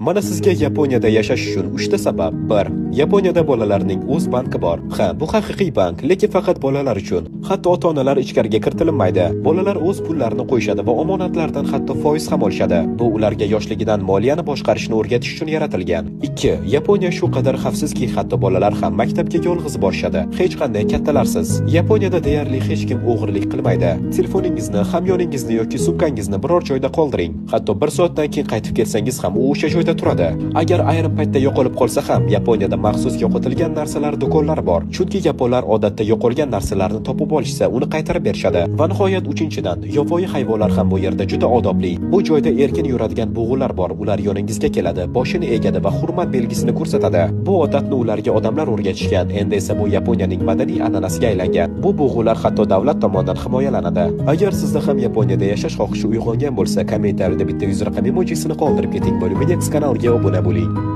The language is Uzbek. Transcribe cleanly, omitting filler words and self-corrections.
Mana sizga Yaponiyada yashash uchun 3 ta sabab. 1. Yaponiyada bolalarning o'z banki bor. Ha, bu haqiqiy bank, lekin faqat bolalar uchun. Hatto ota-onalar ichkariga kiritilmaydi. Bolalar o'z pullarini qo'yishadi va omonatlardan hatto foiz ham olishadi. Bu ularga yoshligidan moliyani boshqarishni o'rgatish uchun yaratilgan. 2. Yaponiya shu qadar xavfsizki, hatto bolalar ham maktabga yolg'iz borishadi. Hech qanday kattalarsiz. Yaponiyada deyarli hech kim o'g'irlik qilmaydi. Telefoningizni, hamyoningizni yoki sumkangizni biror joyda qoldiring. Hatto 1 soatdan keyin qaytib kelsangiz ham u o'sha joyda turadi. Agar ayrim paytda yo'qolib qolsa ham, Yaponiyada maxsus yo'qotilgan narsalar do'konlari bor. Chunki yaponlar odatda yo'qolgan narsalarni topib olishsa, uni qaytarib berishadi. Va nihoyat 3-dan, yovvoyi hayvonlar ham bu yerda juda odobli. Bu joyda erkin yuradigan bug'ular bor. Ular yoningizga keladi, boshini egadi va hurmat belgisini ko'rsatadi. Bu odatni ularga odamlar o'rgatishgan. Endi esa bu Yaponiyaning madaniy an'anasiga aylangan. Bu bug'ular hatto davlat tomonidan himoyalanadi. Agar sizda ham Yaponiyada yashash xohishi uyg'ongan bo'lsa, kommentariyada bitta 100 raqam emojisini qoldirib keting. Bo'lib, kanalga obuna bo'ling.